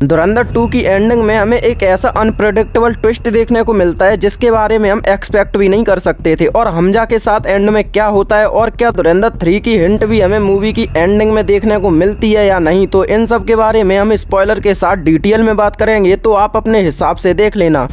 धुरंधर 2 की एंडिंग में हमें एक ऐसा अनप्रेडिक्टेबल ट्विस्ट देखने को मिलता है जिसके बारे में हम एक्सपेक्ट भी नहीं कर सकते थे। और हमजा के साथ एंड में क्या होता है और क्या धुरंधर 3 की हिंट भी हमें मूवी की एंडिंग में देखने को मिलती है या नहीं, तो इन सब के बारे में हम स्पॉइलर के साथ डिटेल में बात करेंगे, तो आप अपने हिसाब से देख लेना।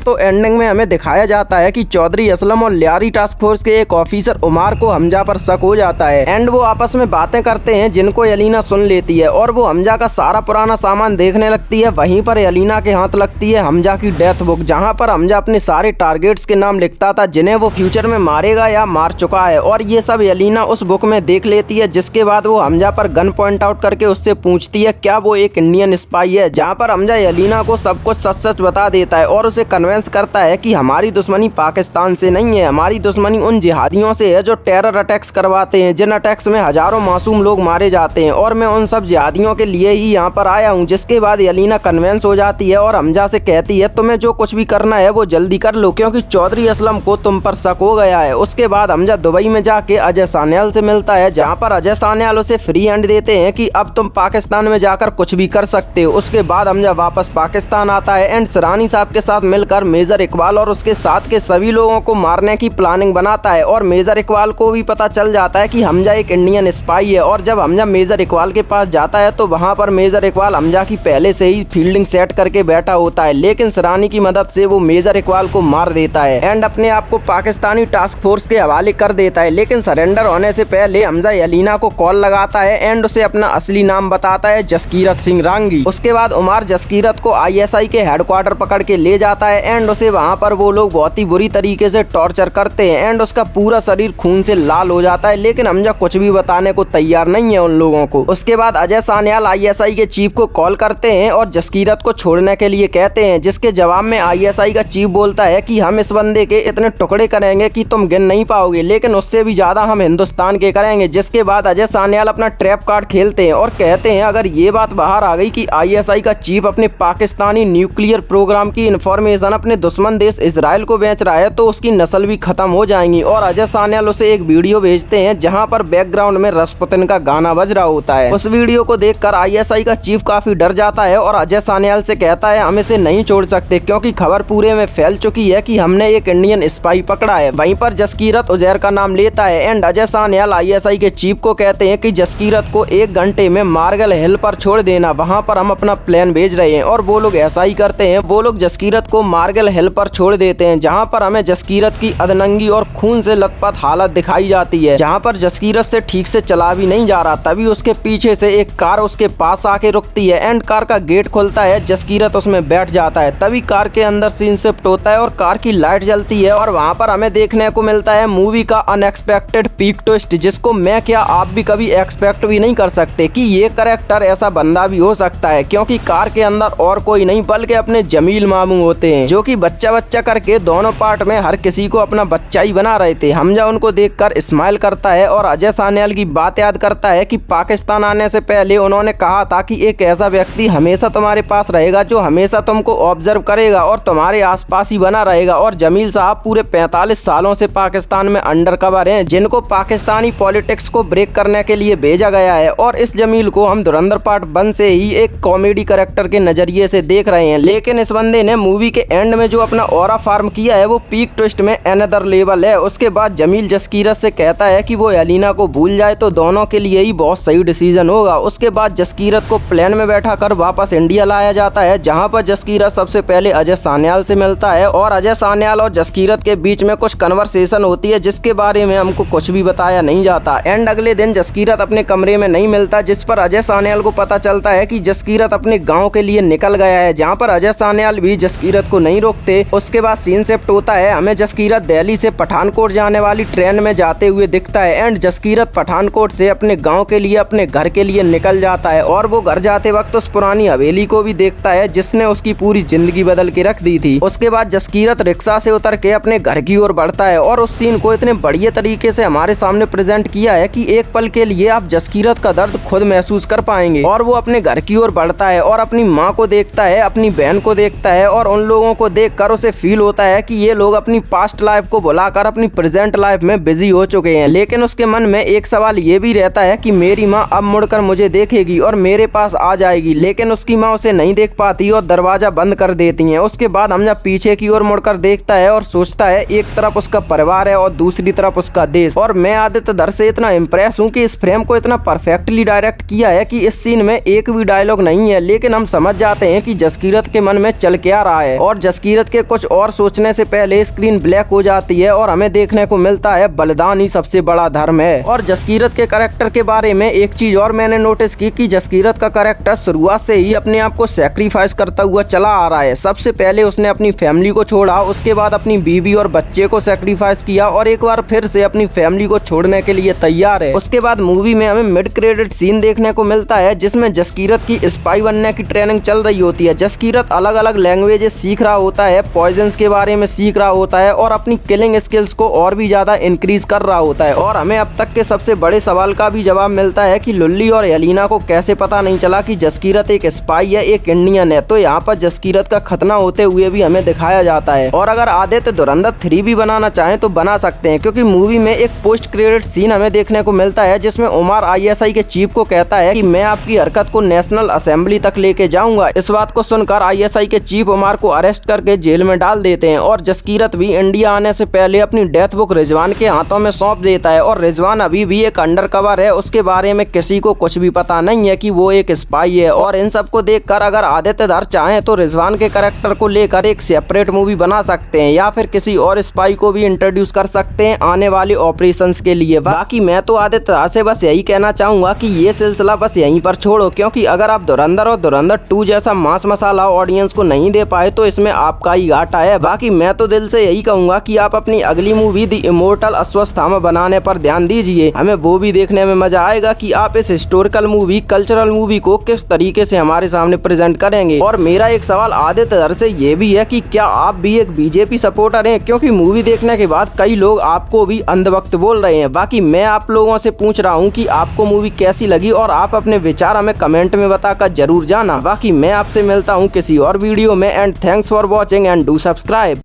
तो एंडिंग में हमें दिखाया जाता है कि चौधरी असलम और लियारी टास्क फोर्स के एक ऑफिसर उमार को हमजा पर शक हो जाता है एंड वो आपस में बातें करते हैं जिनको एलिना सुन लेती है और वो हमजा का सारा पुराना सामान देखने लगती है। वहीं पर एलिना के हाथ लगती है हमजा की डेथ बुक, जहां पर हमजा अपने सारे टारगेट्स के नाम लिखता था जिन्हें वो फ्यूचर में मारेगा या मार चुका है, और ये सब एलिना उस बुक में देख लेती है। जिसके बाद वो हमजा पर गन पॉइंट आउट करके उससे पूछती है क्या वो एक इंडियन स्पाई है, जहाँ पर हमजा एलिना को सब कुछ सच सच बता देता है और उसे कन्विंस करता है कि हमारी दुश्मनी पाकिस्तान से नहीं है, हमारी दुश्मनी उन जिहादियों से है जो टेरर अटैक्स करवाते हैं, जिन अटैक्स में हजारों मासूम लोग मारे जाते हैं, और मैं उन सब जिहादियों के लिए ही यहाँ पर आया हूँ। जिसके बाद एलिना कन्विंस हो जाती है और हमजा से कहती है तुम्हें जो कुछ भी करना है वो जल्दी कर लो क्योंकि चौधरी असलम को तुम पर शक हो गया है। उसके बाद हमजा दुबई में जाके अजय सान्याल से मिलता है, जहाँ पर अजय सान्याल उसे फ्री हैंड देते हैं कि अब तुम पाकिस्तान में जाकर कुछ भी कर सकते हो। उसके बाद हमजा वापस पाकिस्तान आता है एंड सरानी साहब के साथ मिलकर मेजर इकबाल और उसके साथ के सभी लोगों को मारने की प्लानिंग बनाता है। और मेजर इकबाल को भी पता चल जाता है कि हमजा एक इंडियन स्पाई है, और जब हमजा मेजर इकबाल के पास जाता है तो वहां पर मेजर इकबाल हमजा की पहले से ही फील्डिंग सेट करके बैठा होता है, लेकिन सरानी की मदद से वो मेजर इकबाल को मार देता है एंड अपने आप को पाकिस्तानी टास्क फोर्स के हवाले कर देता है। लेकिन सरेंडर होने से पहले हमजा एलिना को कॉल लगाता है एंड उसे अपना असली नाम बताता है, जसकीरत सिंह रांगी। उसके बाद उमार जसकीरत को ISI के हेडक्वार्टर पकड़ के ले जाता है एंड उसे वहां पर वो लोग बहुत ही बुरी तरीके से टॉर्चर करते हैं एंड उसका पूरा शरीर खून से लाल हो जाता है, लेकिन हमजा कुछ भी बताने को तैयार नहीं है उन लोगों को। उसके बाद अजय सान्याल ISI के चीफ को कॉल करते हैं और जसकीरत को छोड़ने के लिए कहते हैं, जिसके जवाब में ISI का चीफ बोलता है कि हम इस बंदे के इतने टुकड़े करेंगे कि तुम गिन नहीं पाओगे, लेकिन उससे भी ज्यादा हम हिंदुस्तान के करेंगे। जिसके बाद अजय सान्याल अपना ट्रैप कार्ड खेलते हैं और कहते हैं अगर ये बात बाहर आ गई कि ISI का चीफ अपने पाकिस्तानी न्यूक्लियर प्रोग्राम की इंफॉर्मेशन अपने दुश्मन देश इजराइल को बेच रहा है तो उसकी नस्ल भी खत्म हो जाएंगी। और अजय सान्याल उसे एक वीडियो भेजते हैं जहां पर बैकग्राउंड में राष्ट्रपति का गाना बज रहा होता है। उस वीडियो को देखकर ISI का चीफ काफी डर जाता है और अजय सान्याल से कहता है हम इसे नहीं छोड़ सकते क्योंकि खबर पूरे में फैल चुकी है कि हमने एक इंडियन स्पाई पकड़ा है। वहीं पर जसकीरत उजैर का नाम लेता है एंड अजय सान्याल ISI के चीफ को कहते हैं कि जसकीरत को 1 घंटे में मार्गल हिल पर छोड़ देना, वहां पर हम अपना प्लान भेज रहे हैं। और वो लोग ऐसा ही करते हैं, वो लोग जसकीरत को मार्गल हिल पर छोड़ देते हैं, जहां पर हमें जसकीरत की अधनंगी और खून से लथपथ हालत दिखाई जाती है, जहां पर जसकीरत से ठीक से चला भी नहीं जा रहा। तभी उसके पीछे से एक कार उसके पास आके रुकती है एंड कार का गेट खुलता है, जसकीरत उसमें बैठ जाता है। तभी कार के अंदर सीन शिफ्ट होता है और कार की लाइट जलती है और वहां पर हमें देखने को मिलता है मूवी का अनएक्सपेक्टेड पीक ट्विस्ट, जिसको मैं क्या आप भी कभी एक्सपेक्ट भी नहीं कर सकते कि ये कैरेक्टर ऐसा बंदा भी हो सकता है, क्योंकि कार के अंदर और कोई नहीं बल्कि अपने जमील मामू होते हैं, जो कि बच्चा बच्चा करके दोनों पार्ट में हर किसी को अपना बच्चा ही बना रहे थे। हमजा उनको देखकर स्माइल करता है और अजय सान्याल की बात याद करता है कि पाकिस्तान आने से पहले उन्होंने कहा था कि एक ऐसा व्यक्ति हमेशा तुम्हारे पास रहेगा जो हमेशा तुमको ऑब्जर्व करेगा और तुम्हारे आसपास ही बना रहेगा। और जमील साहब पूरे 45 सालों से पाकिस्तान में अंडर कवर हैं, जिनको पाकिस्तानी पॉलिटिक्स को ब्रेक करने के लिए भेजा गया है। और इस जमील को हम धुरंधर पार्ट 1 से ही एक कॉमेडी कैरेक्टर के नजरिए से देख रहे हैं, लेकिन इस बंदे ने मूवी के एंड में जो अपना ऑरा फार्म किया है वो पीक ट्विस्ट में अनदर लेवल है। उसके बाद जमील जसकीरत से कहता है कि वो एलिना को भूल जाए तो दोनों के लिए ही बहुत सही डिसीजन होगा। उसके बाद जसकीरत को प्लेन में बैठा कर वापस इंडिया लाया जाता है, जहां पर जसकीरत सबसे पहले अजय सान्याल से मिलता है और अजय सान्याल और जसकीरत के बीच में कुछ कन्वर्सेशन होती है जिसके बारे में हमको कुछ भी बताया नहीं जाता। एंड अगले दिन जसकीरत अपने कमरे में नहीं मिलता, जिस पर अजय सान्याल को पता चलता है कि जसकीरत अपने गाँव के लिए निकल गया है, जहाँ पर अजय सान्याल भी जसकीरत को नहीं रोकते। उसके बाद सीन शिफ्ट होता है, हमें जसकीरत दिल्ली से पठानकोट जाने वाली ट्रेन में जाते हुए दिखता है एंड जसकीरत पठानकोट से अपने गांव के लिए अपने घर के लिए निकल जाता है और वो घर जाते वक्त उस पुरानी हवेली को भी देखता है जिसने उसकी पूरी जिंदगी बदल के रख दी थी। उसके बाद जसकीरत रिक्शा से उतर के अपने घर की ओर बढ़ता है और उस सीन को इतने बढ़िया तरीके से हमारे सामने प्रेजेंट किया है कि एक पल के लिए आप जसकीरत का दर्द खुद महसूस कर पाएंगे। और वो अपने घर की ओर बढ़ता है और अपनी माँ को देखता है, अपनी बहन को देखता है और उन लोगों को को देखकर उसे फील होता है कि ये लोग अपनी पास्ट लाइफ को भुलाकर अपनी प्रेजेंट लाइफ में बिजी हो चुके हैं। लेकिन उसके मन में एक सवाल ये भी रहता है कि मेरी माँ अब मुड़कर मुझे देखेगी और मेरे पास आ जाएगी, लेकिन उसकी माँ उसे नहीं देख पाती और दरवाजा बंद कर देती है। उसके बाद हमजा पीछे की ओर मुड़कर देखता है और सोचता है एक तरफ उसका परिवार है और दूसरी तरफ उसका देश। और मैं आदित्य धर से इतना इम्प्रेस हूँ कि इस फ्रेम को इतना परफेक्टली डायरेक्ट किया है कि इस सीन में एक भी डायलॉग नहीं है, लेकिन हम समझ जाते हैं कि जसकीरत के मन में चल क्या रहा है। और जसकीरत के कुछ और सोचने से पहले स्क्रीन ब्लैक हो जाती है और हमें देखने को मिलता है बलिदान ही सबसे बड़ा धर्म है। और जसकीरत के कैरेक्टर के बारे में एक चीज और मैंने नोटिस की कि जसकीरत का कैरेक्टर शुरुआत से ही अपने आप को सैक्रिफाइस करता हुआ चला आ रहा है। सबसे पहले उसने अपनी फैमिली को छोड़ा, उसके बाद अपनी बीवी और बच्चे को सैक्रिफाइस किया और एक बार फिर से अपनी फैमिली को छोड़ने के लिए तैयार है। उसके बाद मूवी में हमें मिड क्रेडिट सीन देखने को मिलता है जिसमें जसकीरत की स्पाई बनने की ट्रेनिंग चल रही होती है। जसकीरत अलग अलग लैंग्वेजेस सीख रहा होता है, पॉइजन्स के बारे में सीख रहा होता है और अपनी किलिंग स्किल्स को और भी ज्यादा इंक्रीज कर रहा होता है। और हमें अब तक के सबसे बड़े सवाल का भी जवाब मिलता है कि लुल्ली और एलिना को कैसे पता नहीं चला कि जसकीरत एक स्पाई है, एक इंडियन है। तो यहाँ पर जसकीरत का खतना होते हुए भी हमें दिखाया जाता है। और अगर आदित्य धुरंधर 3 भी बनाना चाहें तो बना सकते हैं, क्योंकि मूवी में एक पोस्ट क्रेडिट सीन हमें देखने को मिलता है जिसमें उमर ISI के चीफ को कहता है कि मैं आपकी हरकत को नेशनल असेंबली तक लेके जाऊंगा। इस बात को सुनकर ISI के चीफ उमर को अरेस्ट करके जेल में डाल देते हैं और जसकीरत भी इंडिया आने से पहले अपनी डेथ बुक रिजवान के हाथों में सौंप देता है। और रिजवान अभी भी एक अंडर कवर है, उसके बारे में किसी को कुछ भी पता नहीं है कि वो एक स्पाई है। और इन सब को देखकर अगर आदित्य धर चाहें तो रिजवान के कैरेक्टर को लेकर एक सेपरेट मूवी बना सकते हैं या फिर किसी और स्पाई को भी इंट्रोड्यूस कर सकते हैं आने वाले ऑपरेशंस के लिए। बाकी मैं तो आदित्य धर से बस यही कहना चाहूंगा कि ये सिलसिला बस यहीं पर छोड़ो, क्योंकि अगर आप धुरंधर और धुरंधर 2 जैसा मांस मसाला ऑडियंस को नहीं दे पाए तो इसमें आपका ही घाटा है। बाकी मैं तो दिल से यही कहूंगा कि आप अपनी अगली मूवी द इमोर्टल अश्वत्थामा बनाने पर ध्यान दीजिए। हमें वो भी देखने में मजा आएगा कि आप इस हिस्टोरिकल मूवी, कल्चरल मूवी को किस तरीके से हमारे सामने प्रेजेंट करेंगे। और मेरा एक सवाल आदित्य धर से ये भी है कि क्या आप भी एक BJP सपोर्टर हैं, क्योंकि मूवी देखने के बाद कई लोग आपको भी अंधभक्त बोल रहे हैं। बाकी मैं आप लोगों से पूछ रहा हूँ कि आपको मूवी कैसी लगी और आप अपने विचार हमें कमेंट में बताकर जरूर जाना। बाकी मैं आपसे मिलता हूँ किसी और वीडियो में and thanks for watching and do subscribe.